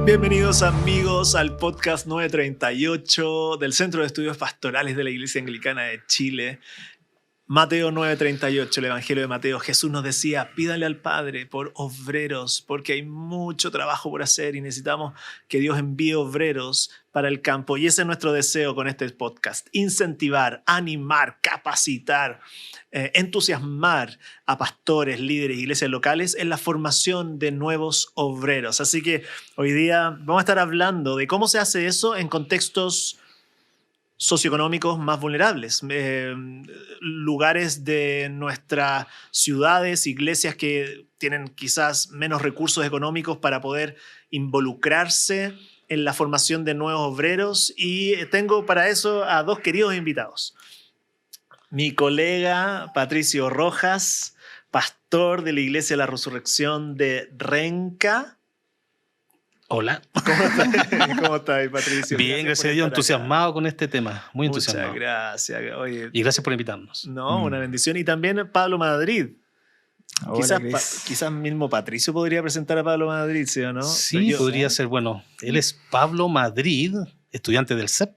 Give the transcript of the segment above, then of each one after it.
Bienvenidos amigos al podcast 938 del Centro de Estudios Pastorales de la Iglesia Anglicana de Chile. Mateo 9:38, el Evangelio de Mateo. Jesús nos decía, pídanle al Padre por obreros, porque hay mucho trabajo por hacer y necesitamos que Dios envíe obreros para el campo. Y ese es nuestro deseo con este podcast, incentivar, animar, capacitar, entusiasmar a pastores, líderes, iglesias locales en la formación de nuevos obreros. Así que hoy día vamos a estar hablando de cómo se hace eso en contextos socioeconómicos más vulnerables, lugares de nuestras ciudades, iglesias que tienen quizás menos recursos económicos para poder involucrarse en la formación de nuevos obreros, y tengo para eso a dos queridos invitados. Mi colega Patricio Rojas, pastor de la Iglesia de la Resurrección de Renca. Hola. ¿Cómo estás, Patricio? Bien, gracias a Dios, entusiasmado con este tema, muy Muchas entusiasmado. Gracias. Oye, y gracias por invitarnos. No, una bendición. Y también Pablo Madrid. Hola, Quizás mismo Patricio podría presentar a Pablo Madrid, ¿sí o no? Sí, podría ser. Bueno, él es Pablo Madrid, estudiante del CEP.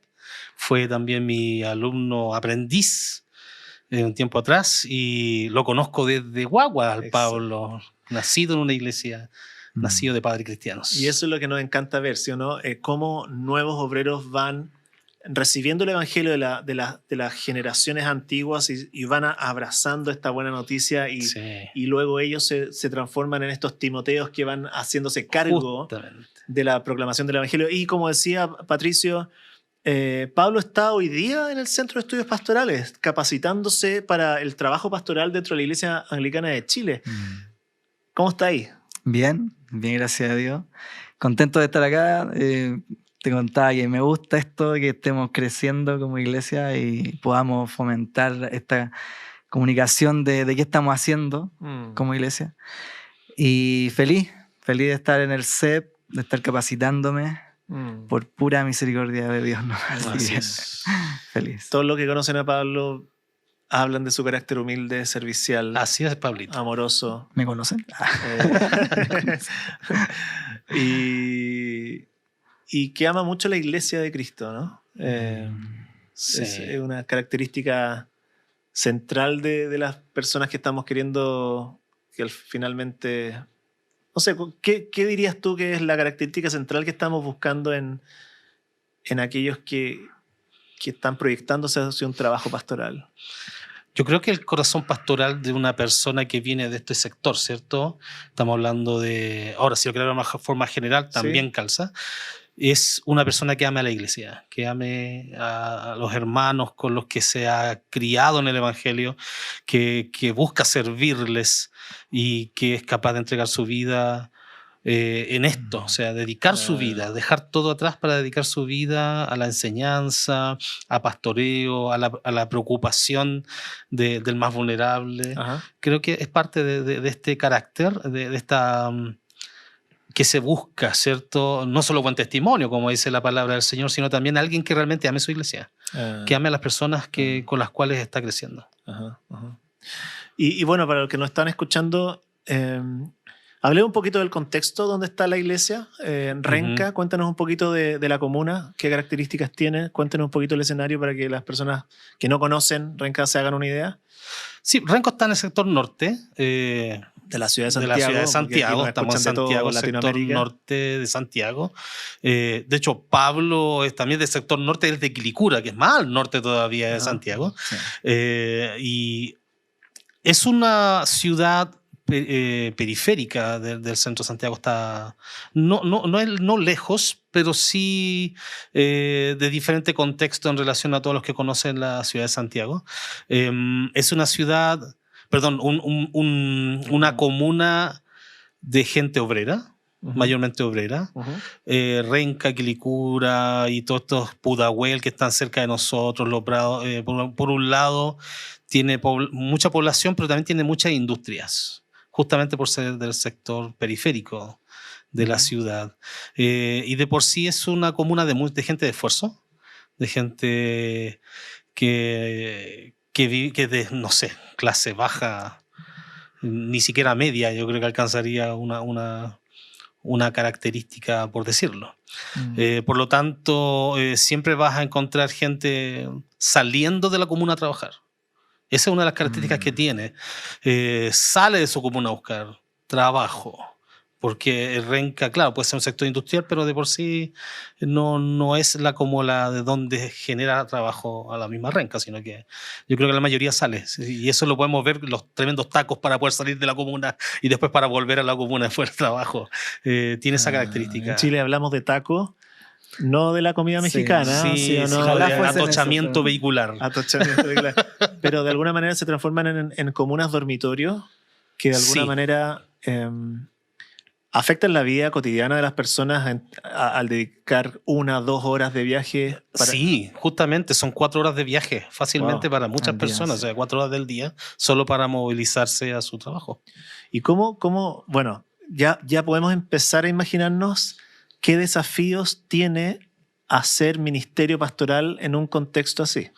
Fue también mi alumno aprendiz un tiempo atrás y lo conozco desde guagua al Pablo, nacido en una iglesia, nacido de padres cristianos. Y eso es lo que nos encanta ver, ¿sí o no? Cómo nuevos obreros van recibiendo el evangelio de las generaciones antiguas y van abrazando esta buena noticia y luego ellos se transforman en estos Timoteos que van haciéndose cargo de la proclamación del evangelio. Y como decía Patricio, Pablo está hoy día en el Centro de Estudios Pastorales capacitándose para el trabajo pastoral dentro de la Iglesia Anglicana de Chile. ¿Cómo está ahí? Bien, gracias a Dios. Contento de estar acá. Te contaba que me gusta esto, que estemos creciendo como iglesia y podamos fomentar esta comunicación de qué estamos haciendo como iglesia. Y feliz de estar en el CEP, de estar capacitándome por pura misericordia de Dios. ¿No? Así es. Feliz. Todos los que conocen a Pablo hablan de su carácter humilde, servicial. Así es, Pablito. Amoroso. ¿Me conocen? Y que ama mucho la iglesia de Cristo, ¿no? Sí. Es una característica central de las personas que estamos queriendo que finalmente... No sé, ¿qué dirías tú que es la característica central que estamos buscando en aquellos que están proyectándose hacia un trabajo pastoral? Yo creo que el corazón pastoral de una persona que viene de este sector, ¿cierto? Estamos hablando de... Ahora, si lo quiero de una forma general, también calza. Es una persona que ame a la iglesia, que ame a los hermanos con los que se ha criado en el evangelio, que busca servirles y que es capaz de entregar su vida en esto, o sea, dedicar su vida, dejar todo atrás para dedicar su vida a la enseñanza, a pastoreo, a la preocupación del más vulnerable. Ajá. Creo que es parte de este carácter, de esta... que se busca, ¿cierto? No solo buen testimonio, como dice la palabra del Señor, sino también alguien que realmente ame su iglesia, que ame a las personas con las cuales está creciendo. Ajá. Y bueno, para los que nos están escuchando, hablé un poquito del contexto donde está la iglesia, en Renca. Cuéntanos un poquito de la comuna, qué características tiene, cuéntanos un poquito el escenario para que las personas que no conocen Renca se hagan una idea. Sí, Renco está en el sector norte de la ciudad de Santiago. De la ciudad de Santiago, estamos en Santiago, sector norte de Santiago. De hecho, Pablo es también del sector norte, es de Quilicura, que es más al norte todavía de Santiago. Sí. Y es una ciudad periférica del centro de Santiago. Está no lejos, pero sí de diferente contexto en relación a todos los que conocen la ciudad de Santiago. Es una ciudad, una comuna de gente obrera, mayormente obrera. Renca, Quilicura y todos estos Pudahuel que están cerca de nosotros, Los Prados, por un lado tiene mucha población, pero también tiene muchas industrias, justamente por ser del sector periférico de la ciudad. Y de por sí es una comuna de gente de esfuerzo, de gente que de, no sé, clase baja, ni siquiera media, yo creo que alcanzaría una una característica, por decirlo. Por lo tanto, siempre vas a encontrar gente saliendo de la comuna a trabajar. Esa es una de las características que tiene. Sale de su comuna a buscar trabajo. Porque Renca, claro, puede ser un sector industrial, pero de por sí no es como la de donde genera trabajo a la misma Renca, sino que yo creo que la mayoría sale. Y eso lo podemos ver, los tremendos tacos para poder salir de la comuna y después para volver a la comuna después del trabajo. Tiene esa característica. En Chile hablamos de taco, no de la comida mexicana, sí, ¿o no? ojalá De fuese atochamiento vehicular. Atochamiento vehicular. Pero de alguna manera se transforman en comunas dormitorios que de alguna manera afectan la vida cotidiana de las personas al dedicar 1 o 2 horas de viaje. Sí, justamente, son 4 horas de viaje fácilmente para muchas personas, o sea, 4 horas del día solo para movilizarse a su trabajo. ¿Y cómo bueno, ya podemos empezar a imaginarnos qué desafíos tiene hacer ministerio pastoral en un contexto así?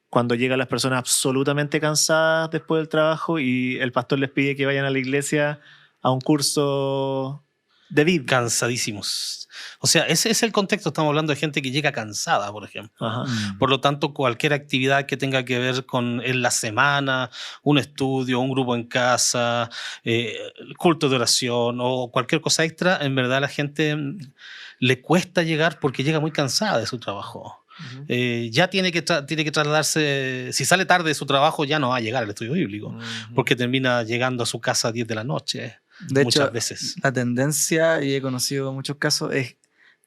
Cuando llegan las personas absolutamente cansadas después del trabajo y el pastor les pide que vayan a la iglesia a un curso de vida. Cansadísimos. O sea, ese es el contexto. Estamos hablando de gente que llega cansada, por ejemplo. Por lo tanto, cualquier actividad que tenga que ver con en la semana, un estudio, un grupo en casa, culto de oración o cualquier cosa extra, en verdad a la gente le cuesta llegar porque llega muy cansada de su trabajo. Ya tiene que trasladarse, si sale tarde de su trabajo ya no va a llegar al estudio bíblico, porque termina llegando a su casa a 10 de la noche. De muchas hecho, veces. La tendencia, y he conocido muchos casos, es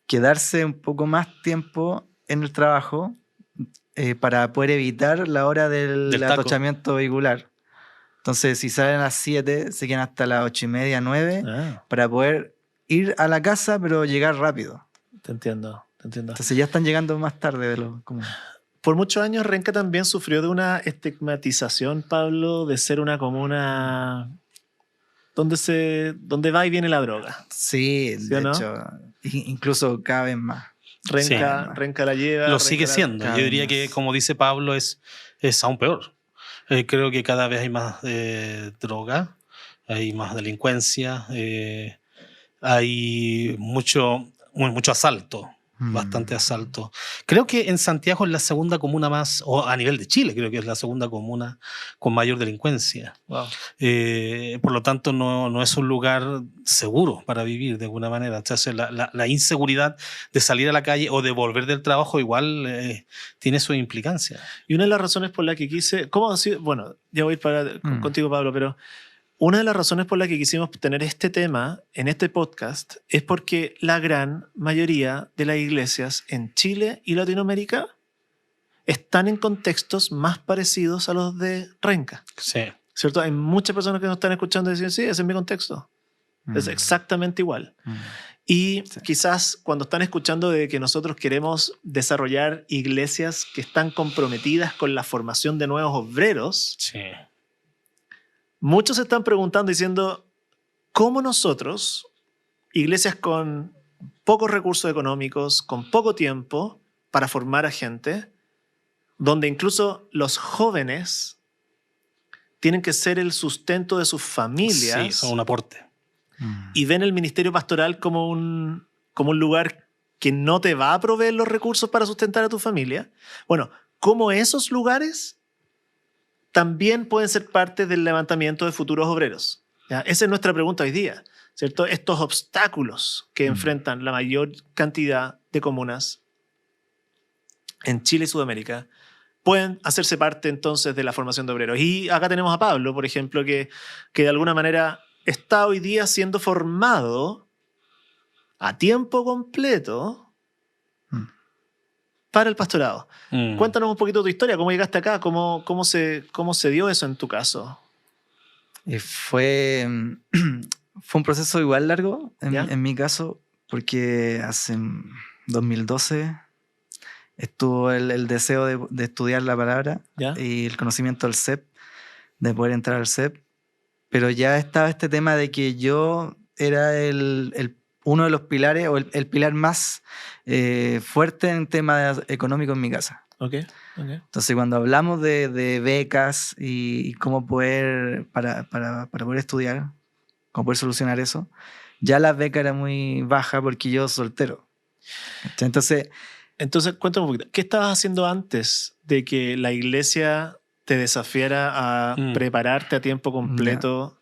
quedarse un poco más tiempo en el trabajo para poder evitar la hora del atochamiento vehicular. Entonces, si salen a las 7, se quedan hasta las 8:30, 9, para poder ir a la casa, pero llegar rápido. Te entiendo. Entonces ya están llegando más tarde de lo común. Por muchos años Renca también sufrió de una estigmatización, Pablo, de ser una comuna donde va y viene la droga. Sí, ¿Sí de o no? hecho, incluso cada vez más. Renca la lleva. Lo sigue siendo. Yo diría que, como dice Pablo, es aún peor. Creo que cada vez hay más droga, hay más delincuencia, hay mucho asalto. Bastante asalto. Creo que en Santiago es la segunda comuna más, o a nivel de Chile, creo que es la segunda comuna con mayor delincuencia. Wow. Por lo tanto, no es un lugar seguro para vivir de alguna manera. Entonces, la inseguridad de salir a la calle o de volver del trabajo igual tiene su implicancia. Y una de las razones por la que quise... ¿Cómo ha sido? Bueno, ya voy a ir contigo, Pablo, pero... Una de las razones por las que quisimos tener este tema en este podcast es porque la gran mayoría de las iglesias en Chile y Latinoamérica están en contextos más parecidos a los de Renca. Sí. ¿Cierto? Hay muchas personas que nos están escuchando y dicen, sí, ese es mi contexto. Es exactamente igual. Y quizás cuando están escuchando de que nosotros queremos desarrollar iglesias que están comprometidas con la formación de nuevos obreros, Sí. Muchos se están preguntando, diciendo, ¿cómo nosotros, iglesias con pocos recursos económicos, con poco tiempo para formar a gente, donde incluso los jóvenes tienen que ser el sustento de sus familias? Sí, son un aporte. Y ven el ministerio pastoral como un lugar que no te va a proveer los recursos para sustentar a tu familia. Bueno, ¿cómo esos lugares también pueden ser parte del levantamiento de futuros obreros? ¿Ya? Esa es nuestra pregunta hoy día, ¿cierto? Estos obstáculos que enfrentan la mayor cantidad de comunas en Chile y Sudamérica pueden hacerse parte entonces de la formación de obreros. Y acá tenemos a Pablo, por ejemplo, que de alguna manera está hoy día siendo formado a tiempo completo para el pastorado. Cuéntanos un poquito tu historia, cómo llegaste acá, cómo se dio eso en tu caso. Fue un proceso igual largo en mi caso, porque hace 2012 estuvo el deseo de estudiar la palabra y el conocimiento del CEP, de poder entrar al CEP, pero ya estaba este tema de que yo era uno de los pilares o el pilar más fuerte en temas económicos en mi casa. Okay. Entonces, cuando hablamos de becas y cómo poder, para poder estudiar, como poder solucionar eso. Ya la beca era muy baja porque yo soltero. Entonces, cuéntame un poquito. ¿Qué estabas haciendo antes de que la iglesia te desafiara a prepararte a tiempo completo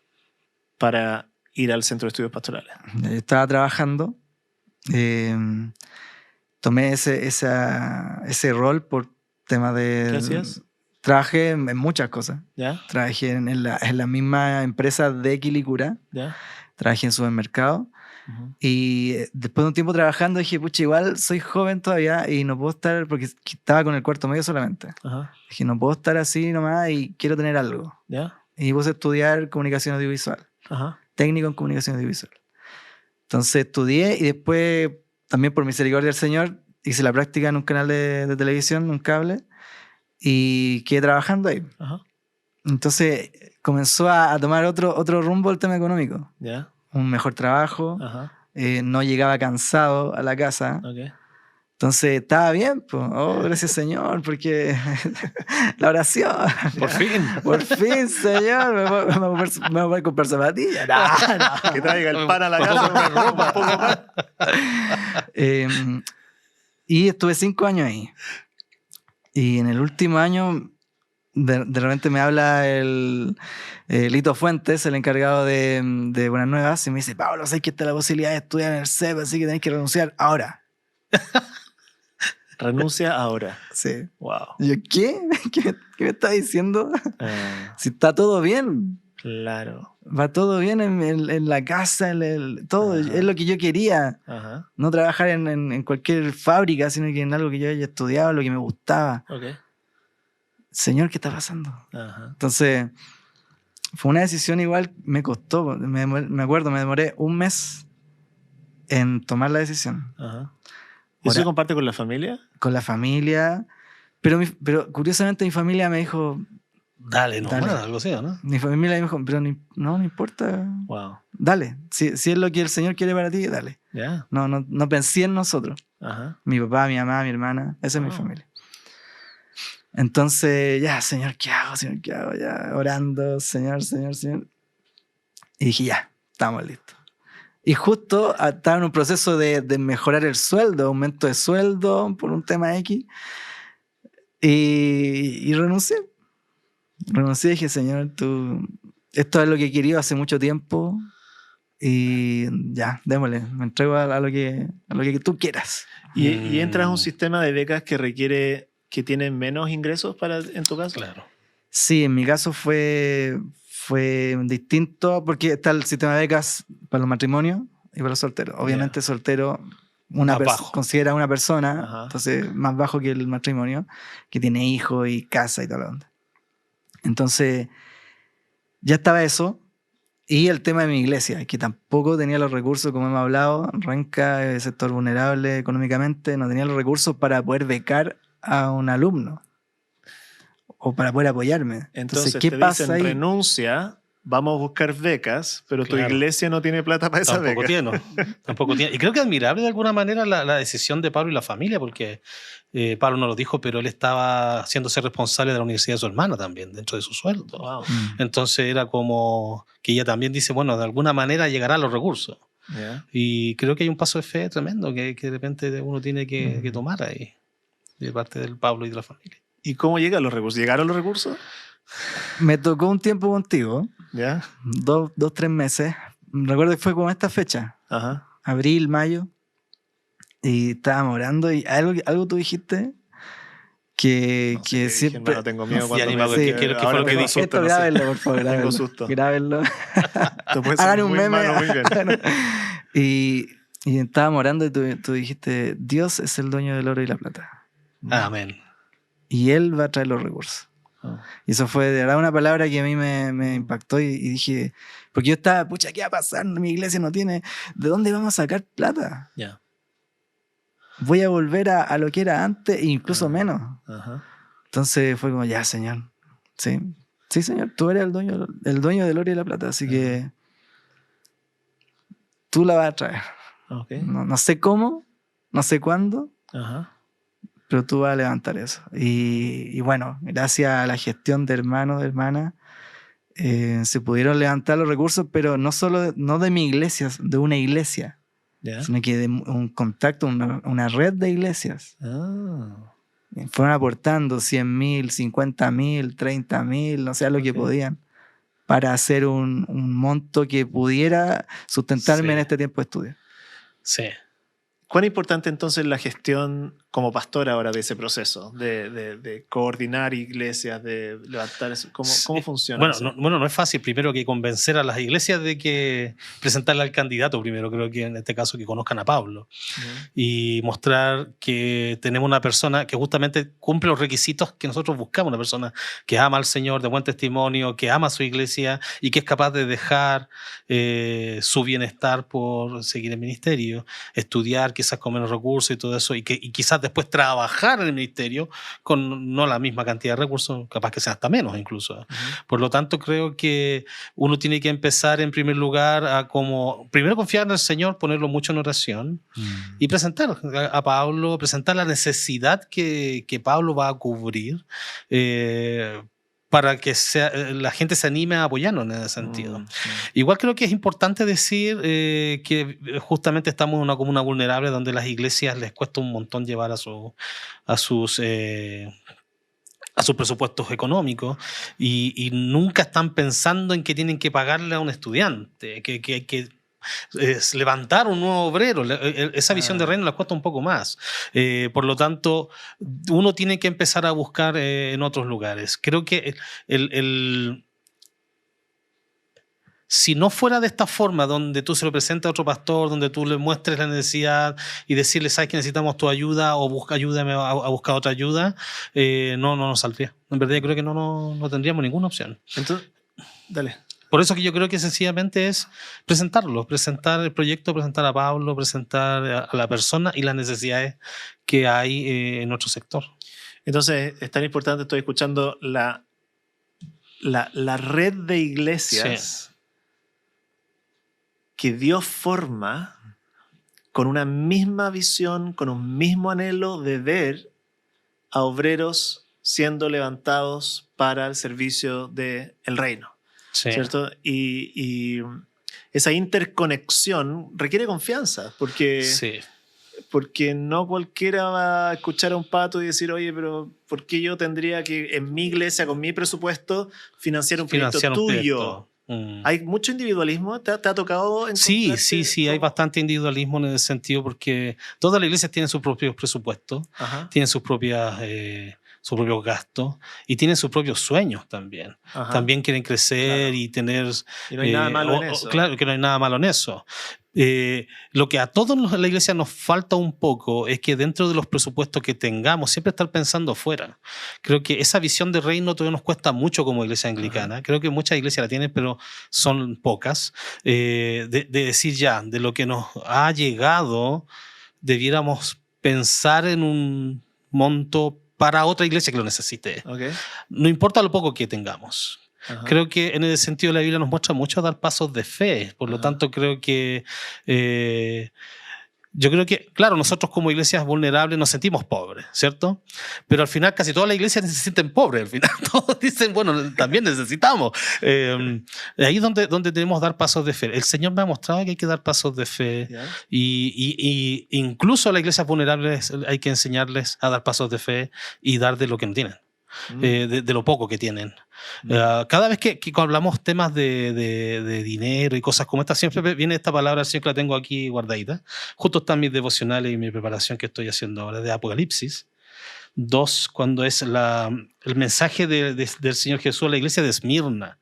para ir al Centro de Estudios Pastorales? yo estaba trabajando. Tomé ese rol por tema de... ¿Qué hacías? Trabajé en muchas cosas. ¿Ya? Trabajé en la misma empresa de Quilicura. ¿Ya? Trabajé en supermercado. Uh-huh. Y después de un tiempo trabajando dije, pucha, igual soy joven todavía y no puedo estar, porque estaba con el cuarto medio solamente. Uh-huh. Dije, no puedo estar así nomás y quiero tener algo. ¿Ya? Y puse a estudiar comunicación audiovisual. Uh-huh. Técnico en comunicación audiovisual. Entonces estudié y después, también por misericordia del Señor, hice la práctica en un canal de televisión, un cable, y quedé trabajando ahí. Uh-huh. Entonces comenzó a tomar otro rumbo el tema económico. ¿Ya? Un mejor trabajo, Uh-huh. no llegaba cansado a la casa. Okay. Entonces estaba bien, pues. Oh, gracias Señor, porque la oración. Por fin. Por fin, Señor, me voy a comprar zapatillas. No. Que traiga el pan a la casa, ropa, poco más. Y estuve 5 años ahí. Y en el último año, de repente me habla el Lito Fuentes, el encargado de Buenas Nuevas, y me dice, Pablo, sé que está la posibilidad de estudiar en el CEP, así que tenés que renunciar ahora. Renuncia ahora. Sí. Wow. Y yo, ¿qué? ¿Qué me está diciendo? Si está todo bien. Claro. Va todo bien en la casa, todo. Ajá. Es lo que yo quería. Ajá. No trabajar en cualquier fábrica, sino que en algo que yo haya estudiado, lo que me gustaba. Okay. Señor, ¿qué está pasando? Ajá. Entonces, fue una decisión igual, me costó. Me acuerdo, me demoré 1 mes en tomar la decisión. Ajá. ¿Y eso se comparte con la familia? Con la familia. Pero curiosamente mi familia me dijo... Dale, no, Dale. bueno, algo así, ¿no? Mi familia me dijo, pero no importa. Wow. Dale. Si es lo que el Señor quiere para ti, dale. Ya. No pensé en nosotros. Ajá. Mi papá, mi mamá, mi hermana. Esa es mi familia. Entonces, ya, Señor, ¿qué hago? Señor, ¿qué hago? Ya, orando, Señor. Y dije, ya, estamos listos. Y justo estaba en un proceso de mejorar el sueldo, aumento de sueldo por un tema X. Y renuncié. Renuncié y dije, Señor, esto es lo que he querido hace mucho tiempo. Y ya, démosle, me entrego a lo que tú quieras. ¿Y entras a un sistema de becas que requiere que tienen menos ingresos en tu caso? Claro. Sí, en mi caso fue distinto porque está el sistema de becas para los matrimonios y para los solteros. Obviamente soltero considera una persona, Ajá. entonces más bajo que el matrimonio, que tiene hijos y casa y toda la onda. Entonces ya estaba eso. Y el tema de mi iglesia, que tampoco tenía los recursos, como hemos hablado, Renca, sector vulnerable económicamente, no tenía los recursos para poder becar a un alumno o para poder apoyarme. Entonces ¿qué te pasa dicen, ahí? renuncia, vamos a buscar becas, pero Claro. tu iglesia no tiene plata para esa Tampoco beca. tiene. Y creo que es admirable de alguna manera la decisión de Pablo y la familia, porque Pablo no lo dijo, pero él estaba haciéndose responsable de la universidad de su hermana también, dentro de su sueldo. Wow. Entonces era como que ella también dice, bueno, de alguna manera llegarán los recursos. Yeah. Y creo que hay un paso de fe tremendo que de repente uno tiene que tomar ahí, de parte del Pablo y de la familia. ¿Y cómo llegan los recursos? ¿Llegaron los recursos? Me tocó un tiempo contigo, ¿Ya? 2, 3 meses. Recuerdo que fue como esta fecha, Ajá. abril, mayo, y estábamos orando y algo tú dijiste que No sé qué dije, siempre... hermano, tengo miedo No, cuando sí, me ¿qué fue lo que tengo dije? susto, Esto no sé. grábenlo, por favor, Tengo grábenlo. susto. Grábenlo. Esto puede ser Hagan un muy meme. malo, muy bien. Y estábamos orando y tú dijiste, Dios es el dueño del oro y la plata. Amén. Y Él va a traer los recursos. Oh. Y eso fue de verdad una palabra que a mí me impactó y dije, porque yo estaba, pucha, ¿qué va a pasar? Mi iglesia no tiene, ¿de dónde vamos a sacar plata? Ya. Voy a volver a lo que era antes e incluso menos. Ajá. Entonces fue como, ya, Señor. Sí, Señor, tú eres el dueño del oro y la plata, así que tú la vas a traer. Okay. No sé cómo, no sé cuándo, Ajá. pero tú vas a levantar eso. Y bueno, gracias a la gestión de hermanos, de hermanas, se pudieron levantar los recursos, pero no de mi iglesia, de una iglesia, sino que de un contacto, una red de iglesias. Fueron aportando 100,000, 50,000, 30,000, no sé, lo que podían, para hacer un monto que pudiera sustentarme en este tiempo de estudio. Sí. ¿Cuán importante entonces la gestión como pastor ahora de ese proceso? De coordinar iglesias, de levantar eso. ¿Cómo funciona bueno, eso? No es fácil primero que convencer a las iglesias de que presentarle al candidato primero, creo que en este caso que conozcan a Pablo. Y mostrar que tenemos una persona que justamente cumple los requisitos que nosotros buscamos, una persona que ama al Señor, de buen testimonio, que ama a su iglesia y que es capaz de dejar su bienestar por seguir el ministerio, estudiar quizás con menos recursos y todo eso, y quizás después trabajar en el ministerio con no la misma cantidad de recursos, capaz que sea hasta menos incluso. Por lo tanto, creo que uno tiene que empezar en primer lugar a primero confiar en el Señor, ponerlo mucho en oración y presentar a Pablo, presentar la necesidad que Pablo va a cubrir para que la gente se anime a apoyarnos en ese sentido. Igual creo que es importante decir que justamente estamos en una comuna vulnerable donde las iglesias les cuesta un montón llevar a sus presupuestos económicos y nunca están pensando en que tienen que pagarle a un estudiante, que hay que levantar un nuevo obrero. Esa visión de reino les cuesta un poco más. Por lo tanto, uno tiene que empezar a buscar en otros lugares. Creo que si no fuera de esta forma, donde tú se lo presentas a otro pastor, donde tú le muestres la necesidad y decirle, sabes que necesitamos tu ayuda o ayúdame a buscar otra ayuda, no nos saldría. En verdad, yo creo que no tendríamos ninguna opción. Entonces, dale. Por eso que yo creo que sencillamente es presentar el proyecto, presentar a Pablo, presentar a la persona y las necesidades que hay en nuestro sector. Entonces, es tan importante, estoy escuchando la red de iglesias que Dios forma con una misma visión, con un mismo anhelo de ver a obreros siendo levantados para el servicio del reino. ¿Cierto? Y esa interconexión requiere confianza, porque no cualquiera va a escuchar a un pato y decir, oye, pero ¿por qué yo tendría que en mi iglesia, con mi presupuesto, financiar un proyecto tuyo? ¿Hay mucho individualismo? ¿Te ha tocado encontrarte? Sí, hay bastante individualismo en ese sentido, porque todas las iglesias tienen sus propios presupuestos, tienen sus propios gastos y tienen sus propios sueños también. También quieren crecer y tener... Y no hay nada malo en eso. Claro que no hay nada malo en eso. Lo que a todos en la iglesia nos falta un poco es que dentro de los presupuestos que tengamos siempre estar pensando afuera. Creo que esa visión de reino todavía nos cuesta mucho como iglesia anglicana. Creo que muchas iglesias la tienen, pero son pocas. De decir ya, de lo que nos ha llegado, debiéramos pensar en un monto para otra iglesia que lo necesite. No importa lo poco que tengamos. Creo que en ese sentido la Biblia nos muestra mucho a dar pasos de fe. Por lo tanto, creo que yo creo que, claro, nosotros como iglesias vulnerables nos sentimos pobres, ¿cierto? Pero al final casi todas las iglesias se sienten pobres. Al final todos dicen, bueno, también necesitamos. Ahí es donde debemos dar pasos de fe. El Señor me ha mostrado que hay que dar pasos de fe. Y incluso a las iglesias vulnerables hay que enseñarles a dar pasos de fe y dar de lo que no tienen. De lo poco que tienen. Cada vez que hablamos temas de dinero y cosas como esta, siempre viene esta palabra, siempre la tengo aquí guardadita. Justo están mis devocionales y mi preparación que estoy haciendo ahora de Apocalipsis 2, cuando es el mensaje del Señor Jesús a la iglesia de Esmirna.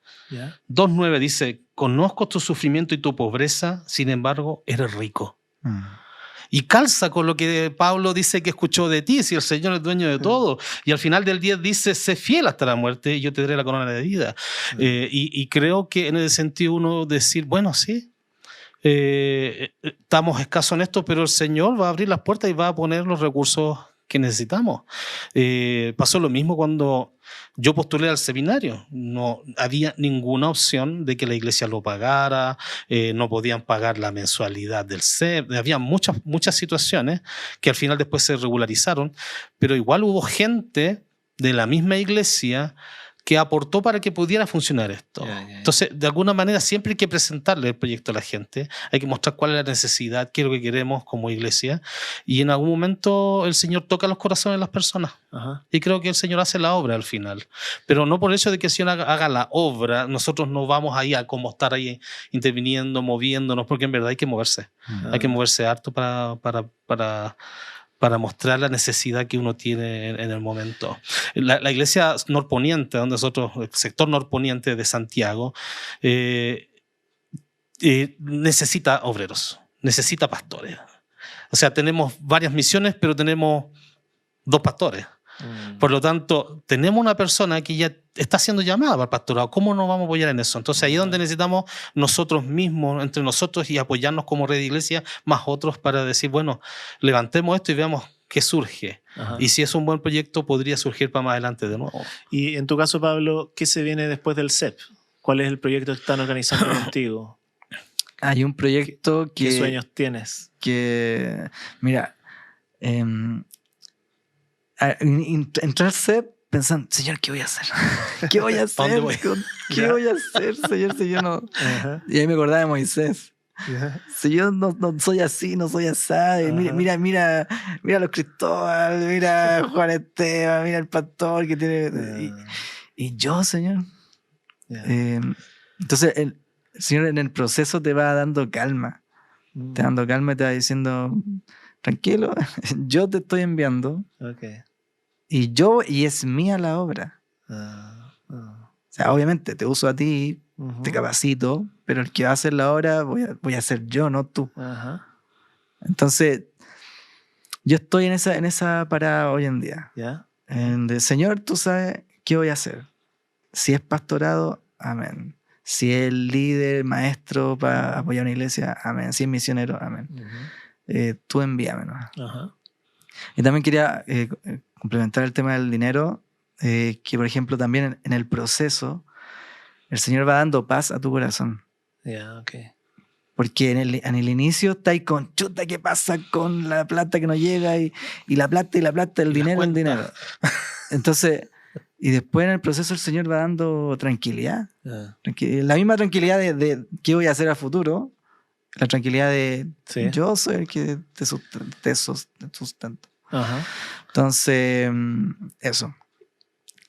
2:9 dice, conozco tu sufrimiento y tu pobreza, sin embargo, eres rico. Y calza con lo que Pablo dice que escuchó de ti, si el Señor es dueño de todo. Y al final del 10 dice, sé fiel hasta la muerte y yo te daré la corona de vida. Y creo que en ese sentido uno decir, bueno, sí, estamos escasos en esto, pero el Señor va a abrir las puertas y va a poner los recursos que necesitamos. Pasó lo mismo cuando yo postulé al seminario. No había ninguna opción de que la iglesia lo pagara, no podían pagar la mensualidad del CEP. Había muchas situaciones que al final después se regularizaron, pero igual hubo gente de la misma iglesia que aportó para que pudiera funcionar esto. Ya. Entonces, de alguna manera, siempre hay que presentarle el proyecto a la gente, hay que mostrar cuál es la necesidad, qué es lo que queremos como iglesia, y en algún momento el Señor toca los corazones de las personas. Ajá. Y creo que el Señor hace la obra al final. Pero no por el hecho de que el Señor haga la obra, nosotros no vamos ahí a como estar ahí interviniendo, moviéndonos, porque en verdad hay que moverse. Hay que moverse harto para mostrar la necesidad que uno tiene en el momento. La iglesia norponiente, donde nosotros, el sector norponiente de Santiago, necesita obreros, necesita pastores. O sea, tenemos varias misiones, pero tenemos 2 pastores. Por lo tanto, tenemos una persona que ya está siendo llamada para el pastorado. ¿Cómo nos vamos a apoyar en eso? Entonces ahí es donde necesitamos nosotros mismos, entre nosotros, y apoyarnos como red de iglesia, más otros, para decir, bueno, levantemos esto y veamos qué surge. Ajá. Y si es un buen proyecto, podría surgir para más adelante de nuevo. Y en tu caso, Pablo, ¿qué se viene después del CEP? ¿Cuál es el proyecto que están organizando contigo? Hay un proyecto ¿Qué sueños tienes? Mira, entré al CEP pensando, Señor, ¿qué voy a hacer? ¿Qué voy a hacer? ¿Dónde voy? ¿Qué voy a hacer, Señor, si yo no...? Ajá. Y ahí me acordaba de Moisés. Ya. Si yo no soy así, no soy así. Mira los Cristóbal, mira Juan Esteban, mira el pastor que tiene... Y yo, Señor. Ya. Entonces, el Señor en el proceso te va dando calma. Te va dando calma y te va diciendo, tranquilo, yo te estoy enviando. Ok. Y es mía la obra. O sea, obviamente te uso a ti, Ujú. te capacito, pero el que va a hacer la obra voy a ser yo, no tú. Ajá. Entonces, yo estoy en esa parada hoy en día. ¿Ya? Señor, tú sabes qué voy a hacer. Si es pastorado, amén. Si es líder, maestro para apoyar una iglesia, amén. Si es misionero, amén. Ujú. Tú envíame, ¿no? Ajá. Y también quería complementar el tema del dinero, que por ejemplo también en el proceso el Señor va dando paz a tu corazón. Ya, ok. Porque en el inicio está ahí con chuta, ¿qué pasa con la plata que no llega? Y la plata, el dinero, el dinero. Entonces, y después en el proceso el Señor va dando tranquilidad. La misma tranquilidad de qué voy a hacer a futuro. La tranquilidad de Sí. yo soy el que te sustento. Ajá. Entonces, eso.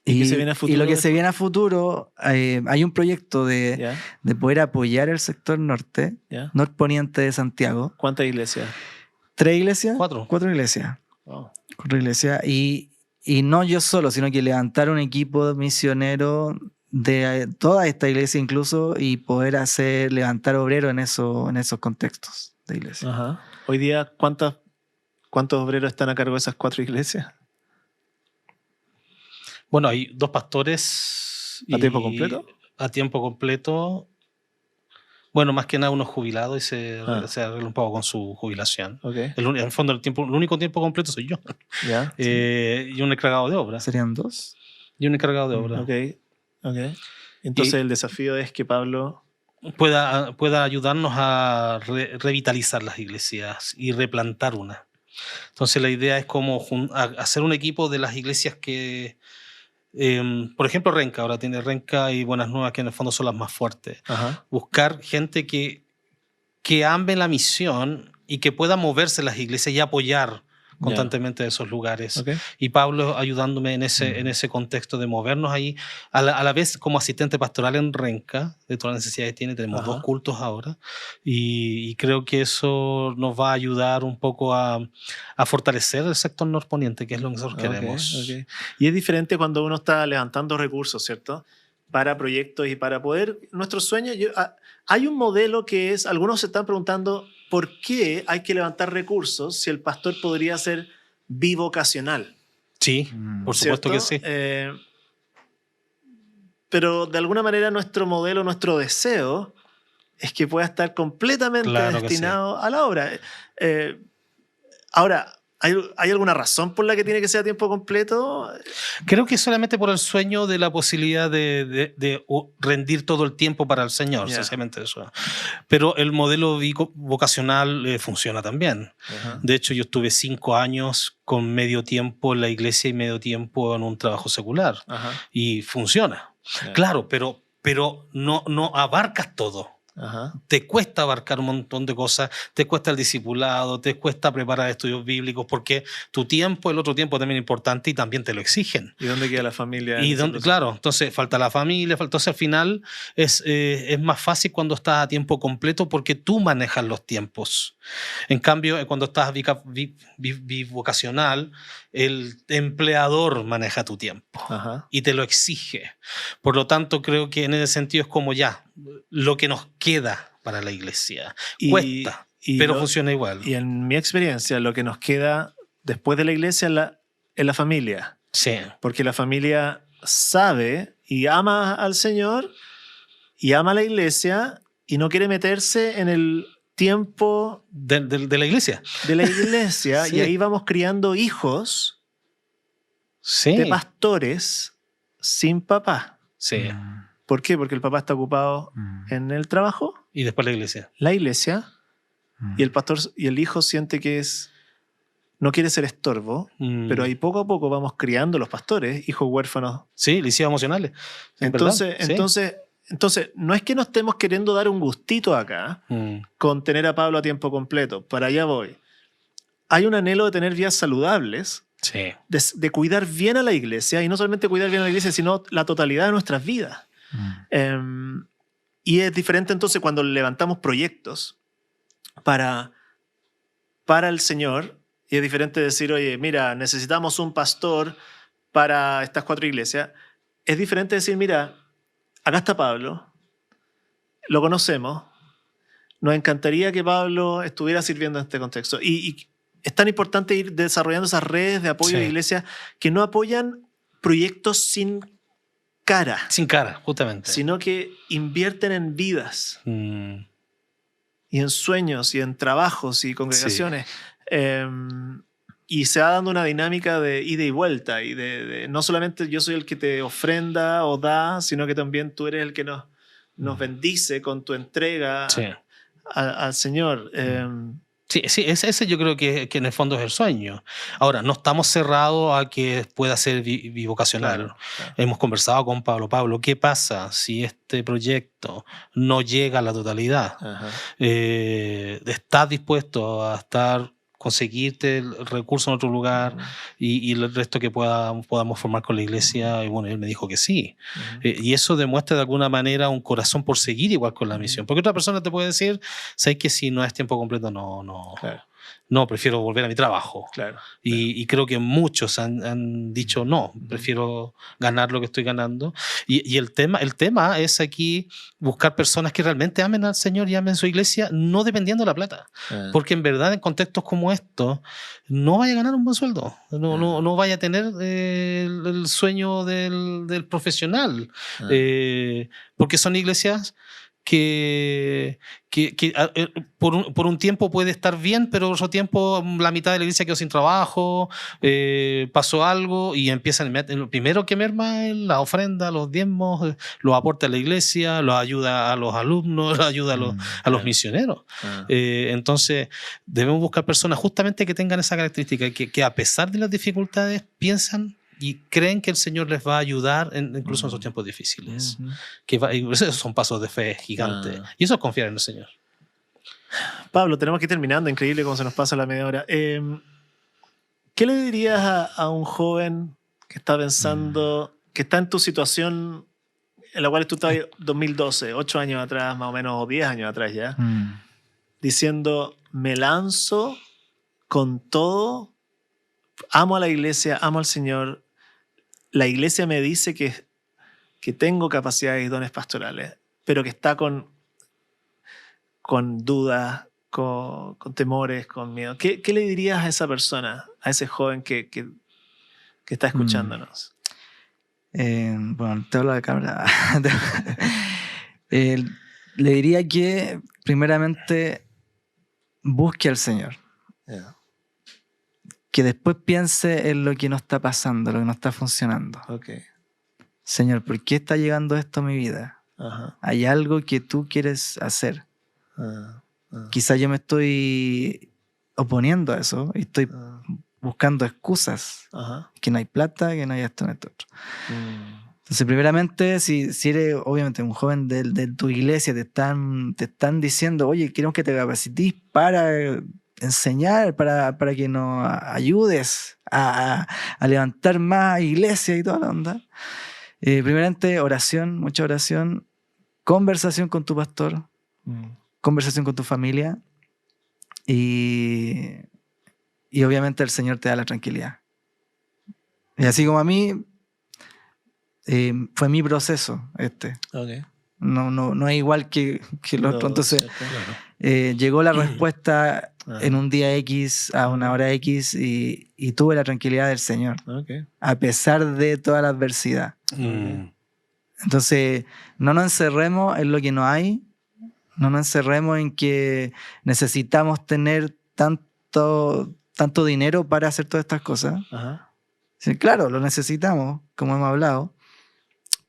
¿Y qué se viene a futuro? Y lo que se viene a futuro, hay un proyecto de ¿Ya? poder apoyar el sector norte, ¿Ya? norponiente de Santiago. ¿Cuántas iglesias? 3 iglesias. 4. 4 iglesias. Wow. 4 iglesias. Y no yo solo, sino que levantar un equipo misionero de toda esta iglesia incluso y poder levantar obreros en esos contextos de iglesia. Ajá. Hoy día, ¿cuántos obreros están a cargo de esas 4 iglesias? Bueno, hay 2 pastores. ¿A tiempo completo? A tiempo completo. Bueno, más que nada uno jubilado y se arregla un poco con su jubilación. Ok. En el fondo, el único tiempo completo soy yo. ¿Ya? Y un encargado de obra. ¿Serían 2? Y un encargado de obra. Ok. Entonces el desafío es que Pablo... pueda ayudarnos a revitalizar las iglesias y replantar una. Entonces la idea es como hacer un equipo de las iglesias que... por ejemplo, Renca, ahora tiene Renca y Buenas Nuevas, que en el fondo son las más fuertes. Ajá. Buscar gente que ame la misión y que pueda moverse en las iglesias y apoyar constantemente esos lugares. Okay. Y Pablo ayudándome en ese contexto de movernos ahí, a la vez como asistente pastoral en Renca, de todas las necesidades que tiene, tenemos 2 cultos ahora, y creo que eso nos va a ayudar un poco a fortalecer el sector norponiente, que es lo que nosotros queremos. Okay. Y es diferente cuando uno está levantando recursos, ¿cierto? Para proyectos y para poder... Nuestros sueños... hay un modelo que es... Algunos se están preguntando por qué hay que levantar recursos si el pastor podría ser bivocacional. Sí, por supuesto que sí. Pero de alguna manera nuestro modelo, nuestro deseo es que pueda estar completamente destinado a la obra. Ahora, ¿Hay alguna razón por la que tiene que ser a tiempo completo? Creo que solamente por el sueño de la posibilidad de rendir todo el tiempo para el Señor, sencillamente eso. Pero el modelo vocacional funciona también. De hecho, yo estuve 5 años con medio tiempo en la iglesia y medio tiempo en un trabajo secular. Y funciona. Claro, pero no abarcas todo. Te cuesta abarcar un montón de cosas, te cuesta el discipulado, te cuesta preparar estudios bíblicos, porque tu tiempo, el otro tiempo también es importante y también te lo exigen. ¿Y dónde queda la familia? Claro, entonces falta la familia, entonces al final es más fácil cuando estás a tiempo completo porque tú manejas los tiempos. En cambio, cuando estás bivocacional, el empleador maneja tu tiempo y te lo exige. Por lo tanto, creo que en ese sentido es como ya, lo que nos queda para la iglesia. Cuesta, pero funciona igual. Y en mi experiencia, lo que nos queda después de la iglesia es la familia. Sí. Porque la familia sabe y ama al Señor y ama a la iglesia y no quiere meterse en el tiempo de la iglesia. De la iglesia. Sí. Y ahí vamos criando hijos de pastores sin papá. Sí. ¿Por qué? Porque el papá está ocupado en el trabajo. Y después la iglesia. La iglesia. Y el pastor y el hijo siente que no quiere ser estorbo, pero ahí poco a poco vamos criando los pastores, hijos huérfanos. Sí, lisiados emocionales. Entonces, no es que no estemos queriendo dar un gustito acá con tener a Pablo a tiempo completo. Para allá voy. Hay un anhelo de tener vidas saludables, de cuidar bien a la iglesia, y no solamente cuidar bien a la iglesia, sino la totalidad de nuestras vidas. Y es diferente entonces cuando levantamos proyectos para el Señor, y es diferente decir, oye, mira, necesitamos un pastor para estas 4 iglesias. Es diferente decir, mira, acá está Pablo, lo conocemos, nos encantaría que Pablo estuviera sirviendo en este contexto. Y es tan importante ir desarrollando esas redes de apoyo de iglesias que no apoyan proyectos sin cara. Sin cara, justamente. Sino que invierten en vidas. Y en sueños, y en trabajos, y congregaciones. Y se va dando una dinámica de ida y vuelta. Y de no solamente yo soy el que te ofrenda o da, sino que también tú eres el que nos bendice con tu entrega al Señor. Sí, ese yo creo que en el fondo es el sueño. Ahora, no estamos cerrados a que pueda ser bivocacional. Claro. Hemos conversado con Pablo, ¿qué pasa si este proyecto no llega a la totalidad? ¿Estás dispuesto a conseguirte el recurso en otro lugar y el resto que podamos formar con la iglesia? Y bueno, él me dijo que sí. Y eso demuestra de alguna manera un corazón por seguir igual con la misión. Porque otra persona te puede decir, ¿sabes que si no es tiempo completo no, prefiero volver a mi trabajo? Claro. Y creo que muchos han dicho no, prefiero ganar lo que estoy ganando. Y el tema es aquí buscar personas que realmente amen al Señor y amen su iglesia, no dependiendo de la plata. Porque en verdad en contextos como estos no vaya a ganar un buen sueldo, no vaya a tener el sueño del profesional. Porque son iglesias que por un tiempo puede estar bien, pero otro tiempo la mitad de la iglesia quedó sin trabajo, pasó algo y empiezan lo primero que merma es la ofrenda, los diezmos, los aporta a la iglesia, los ayuda a los alumnos, los ayuda a los misioneros. Entonces debemos buscar personas justamente que tengan esa característica, que a pesar de las dificultades piensan y creen que el Señor les va a ayudar incluso en esos tiempos difíciles. Esos son pasos de fe gigantes. Y eso es confiar en el Señor. Pablo, tenemos que ir terminando. Increíble cómo se nos pasa la media hora. ¿Qué le dirías a un joven que está pensando, que está en tu situación en la cual tú estabas en 2012, 8 años atrás, más o menos, o 10 años atrás ya, diciendo, me lanzo con todo, amo a la iglesia, amo al Señor, la iglesia me dice que tengo capacidades y dones pastorales, pero que está con dudas, con temores, con miedo? ¿Qué le dirías a esa persona, a ese joven que está escuchándonos? Bueno, te hablo de cámara. Le diría que primeramente busque al Señor. que después piense en lo que no está pasando, lo que no está funcionando. Ok. Señor, ¿por qué está llegando esto a mi vida? Ajá. Hay algo que tú quieres hacer. Ah, Quizá yo me estoy oponiendo a eso y estoy ah, buscando excusas. ajá. Que no hay plata, que no hay esto, no hay esto otro. Mm. Entonces, primeramente, si eres obviamente un joven de tu iglesia, te están diciendo, oye, queremos que te capacites para enseñar, para que nos ayudes a levantar más iglesia y toda la onda. Primeramente, oración, mucha oración, conversación con tu pastor, conversación con tu familia y obviamente el Señor te da la tranquilidad. Y así como a mí, fue mi proceso Ok. No es igual que el otro. Entonces, Claro. llegó la respuesta Ajá. en un día X, a una hora X, y tuve la tranquilidad del Señor, Ok. a pesar de toda la adversidad. Entonces, no nos encerremos en lo que no hay, no nos encerremos en que necesitamos tener tanto dinero para hacer todas estas cosas. Ajá. Sí, claro, lo necesitamos, como hemos hablado,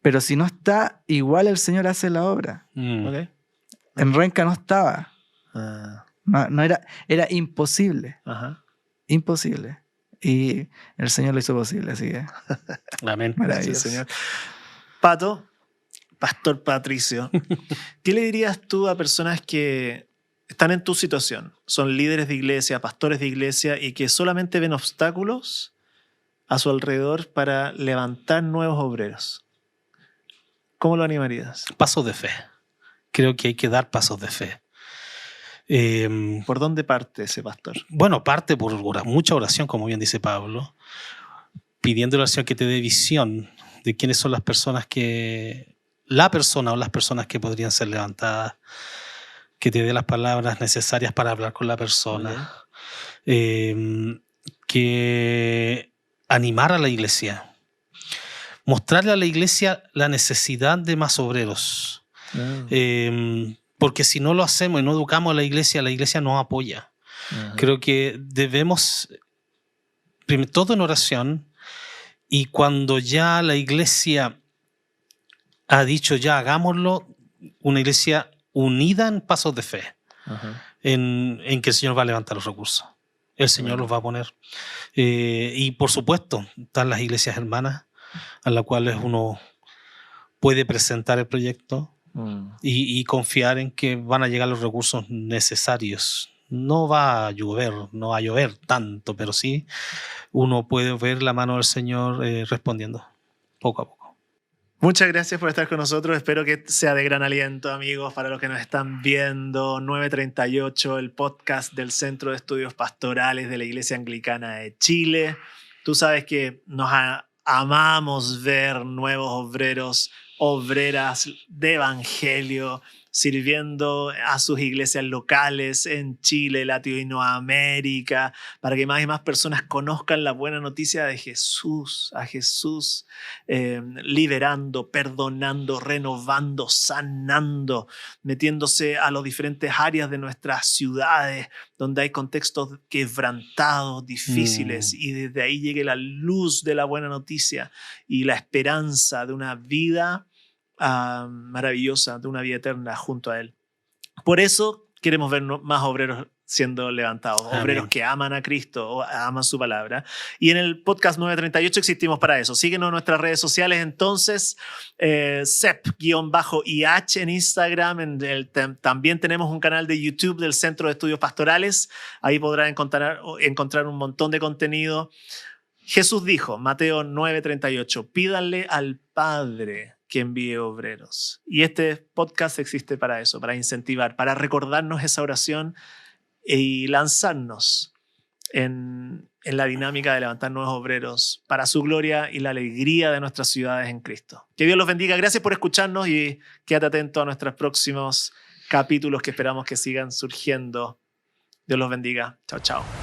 pero si no está, igual el Señor hace la obra. Ok. En Renca no estaba. Ah, No era imposible. ajá. Imposible. Y el Señor lo hizo posible, así que Amén. Gracias, maravilloso. Señor. Pato, Pastor Patricio, ¿qué le dirías tú a personas que están en tu situación? Son líderes de iglesia, pastores de iglesia y que solamente ven obstáculos a su alrededor para levantar nuevos obreros. ¿Cómo lo animarías? Pasos de fe. Creo que hay que dar pasos de fe. ¿Por dónde parte ese pastor? Bueno, parte por mucha oración, como bien dice Pablo, pidiendo la oración que te dé visión de quiénes son las personas la persona o las personas que podrían ser levantadas, que te dé las palabras necesarias para hablar con la persona, que animar a la iglesia, mostrarle a la iglesia la necesidad de más obreros. Porque si no lo hacemos y no educamos a la iglesia nos apoya. Ajá. Creo que debemos, todo en oración, y cuando ya la iglesia ha dicho ya hagámoslo, una iglesia unida en pasos de fe, Ajá. en que el Señor va a levantar los recursos. El Señor Bueno. los va a poner. Y por supuesto, están las iglesias hermanas a las cuales uno puede presentar el proyecto y confiar en que van a llegar los recursos necesarios. No va a llover tanto, pero sí uno puede ver la mano del Señor respondiendo poco a poco. Muchas gracias por estar con nosotros. Espero que sea de gran aliento, amigos, para los que nos están viendo. 938, el podcast del Centro de Estudios Pastorales de la Iglesia Anglicana de Chile. Tú sabes que nos amamos ver nuevos obreros, obreras de evangelio, sirviendo a sus iglesias locales en Chile, Latinoamérica, para que más y más personas conozcan la buena noticia de Jesús, a Jesús liberando, perdonando, renovando, sanando, metiéndose a las diferentes áreas de nuestras ciudades donde hay contextos quebrantados, difíciles, y desde ahí llegue la luz de la buena noticia y la esperanza de una vida maravillosa, de una vida eterna junto a Él. Por eso queremos ver más obreros siendo levantados, Amén. Obreros que aman a Cristo o aman su palabra. Y en el podcast 938 existimos para eso. Síguenos en nuestras redes sociales entonces, CEP_IH en Instagram. También tenemos un canal de YouTube del Centro de Estudios Pastorales. Ahí podrán encontrar un montón de contenido. Jesús dijo, Mateo 9:38, pídanle al Padre que envíe obreros. Y este podcast existe para eso, para incentivar, para recordarnos esa oración y lanzarnos en la dinámica de levantar nuevos obreros para su gloria y la alegría de nuestras ciudades en Cristo. Que Dios los bendiga. Gracias por escucharnos y quédate atento a nuestros próximos capítulos que esperamos que sigan surgiendo. Dios los bendiga. Chao, chao.